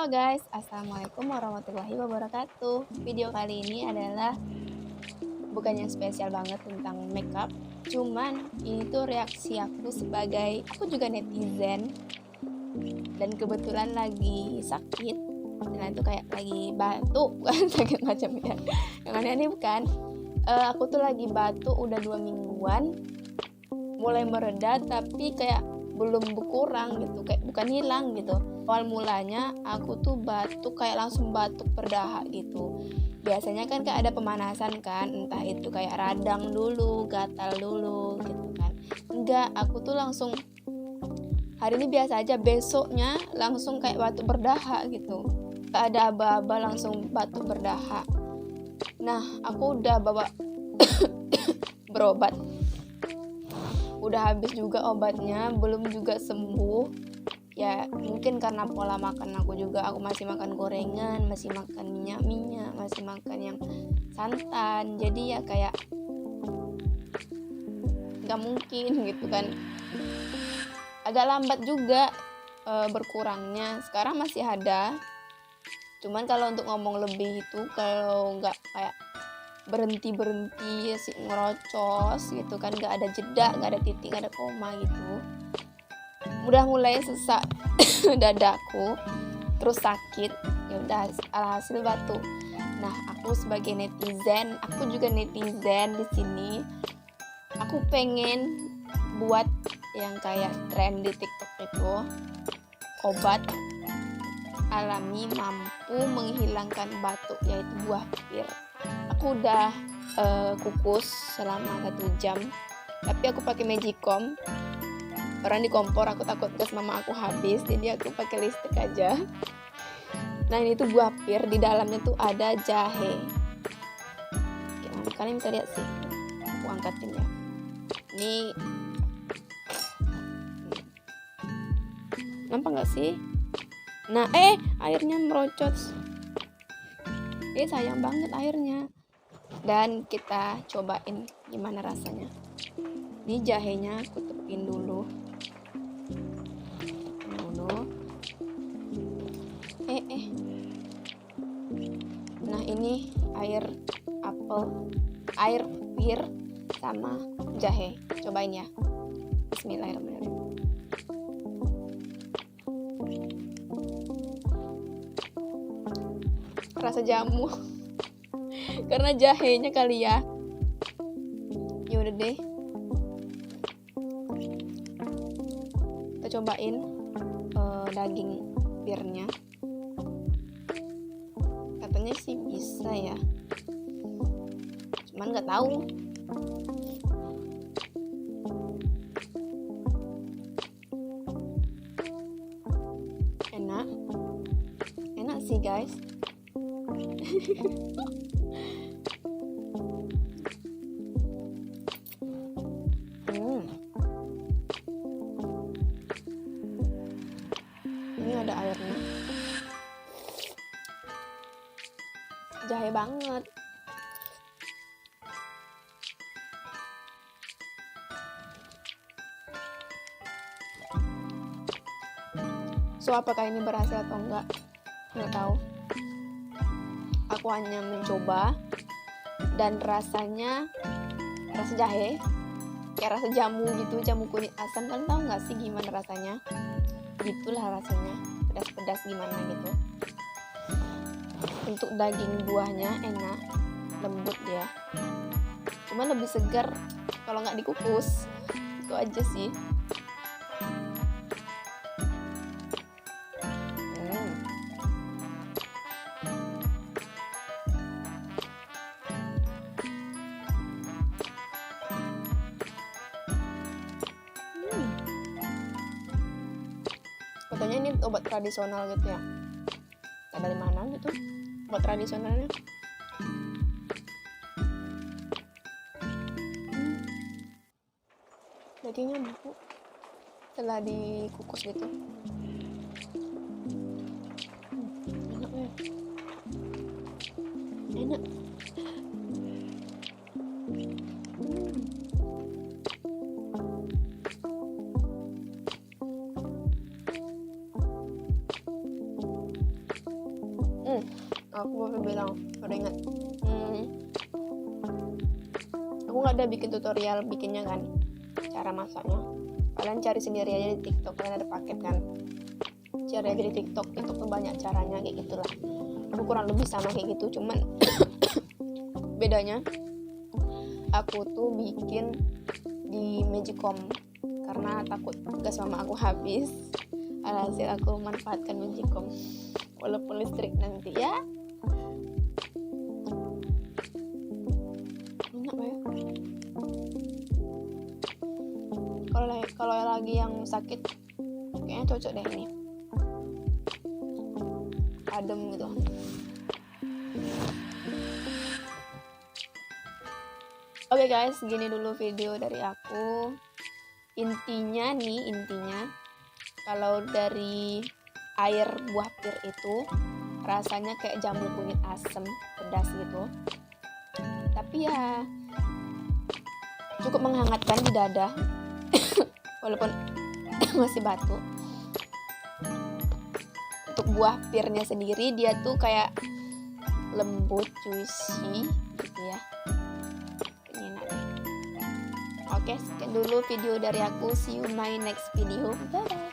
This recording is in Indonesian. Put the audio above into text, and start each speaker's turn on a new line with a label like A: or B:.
A: Halo guys, Assalamualaikum warahmatullahi wabarakatuh. Video kali ini adalah bukan yang spesial banget tentang makeup, cuman ini tuh reaksi aku sebagai aku juga netizen dan kebetulan lagi sakit. Nah itu kayak lagi batuk, bukan sakit macam ya. Yang aneh-aneh bukan. Aku tuh lagi batuk udah 2 mingguan, mulai mereda tapi kayak belum berkurang gitu, kayak bukan hilang gitu. Awal mulanya aku tuh batuk kayak langsung batuk berdahak gitu. Biasanya kan kayak ada pemanasan kan, entah itu kayak radang dulu, gatal dulu gitu kan. Enggak, aku tuh langsung hari ini biasa aja, besoknya langsung kayak batuk berdahak gitu. Gak ada aba-aba, langsung batuk berdahak. Nah, aku udah bawa berobat. Udah habis juga obatnya, belum juga sembuh. Ya mungkin karena pola makan aku juga, aku masih makan gorengan, masih makan minyak, masih makan yang santan, jadi ya kayak nggak mungkin gitu kan. Agak lambat juga berkurangnya, sekarang masih ada, cuman kalau untuk ngomong lebih itu kalau nggak kayak berhenti sih ngerocos gitu kan, nggak ada jeda, nggak ada titik, nggak ada koma gitu. Udah mulai sesak dadaku, terus sakit, ya udah alhasil batuk. Nah, aku sebagai netizen, aku juga netizen di sini. Aku pengen buat yang kayak tren di TikTok itu, obat alami mampu menghilangkan batuk, yaitu buah pir. Aku udah kukus selama 1 jam, tapi aku pakai magicom. Orang di kompor, aku takut gas mama aku habis, jadi aku pakai listrik aja. Nah ini tuh buah pir, di dalamnya tuh ada jahe. Oke, kalian bisa lihat sih, aku angkatin ya. Ini nampak nggak sih? Nah airnya merocot. Sayang banget airnya. Dan kita cobain gimana rasanya. Ini jahenya aku tepin dulu. Nah ini air pir sama jahe, cobain ya. Bismillahirrahmanirrahim. Rasa jamu karena jahenya kali ya. Ya udah deh, kita cobain daging pirnya. Katanya sih bisa ya, cuman nggak tahu. Enak sih guys. Ini ada airnya, jahe banget. So apakah ini berhasil atau enggak, nggak tahu. Aku hanya mencoba dan rasanya rasa jahe kayak rasa jamu gitu, jamu kunyit asam. Kalian tahu nggak sih gimana rasanya? Gitulah rasanya, pedas-pedas gimana gitu. Untuk daging buahnya enak, lembut dia, cuman lebih segar kalau nggak dikukus. Itu aja sih. Katanya ini obat tradisional gitu ya. Dari mana gitu obat tradisionalnya? Dagingnya empuk setelah dikukus gitu. Enak ya, enak. Aku baru bilang, baru ingat. Aku nggak ada bikin tutorial bikinnya kan, cara masaknya. Kalian cari sendiri aja di TikTok, kalian ada paket kan. Cari aja di TikTok tuh banyak caranya kayak gitulah. Aku kurang lebih sama kayak gitu, cuman bedanya aku tuh bikin di Magicom karena takut gas mama aku habis. Alhasil aku manfaatkan Magicom walaupun listrik nanti ya. Enak ya. Kalau lagi yang sakit kayaknya cocok deh ini. Adem gitu. Oke guys, segini dulu video dari aku. Intinya kalau dari air buah pir itu rasanya kayak jamu kunyit asem pedas gitu, tapi ya cukup menghangatkan di dada walaupun masih batuk. Untuk buah pirnya sendiri dia tuh kayak lembut, juicy gitu ya. Oke, sekian dulu video dari aku. See you my next video. Bye bye.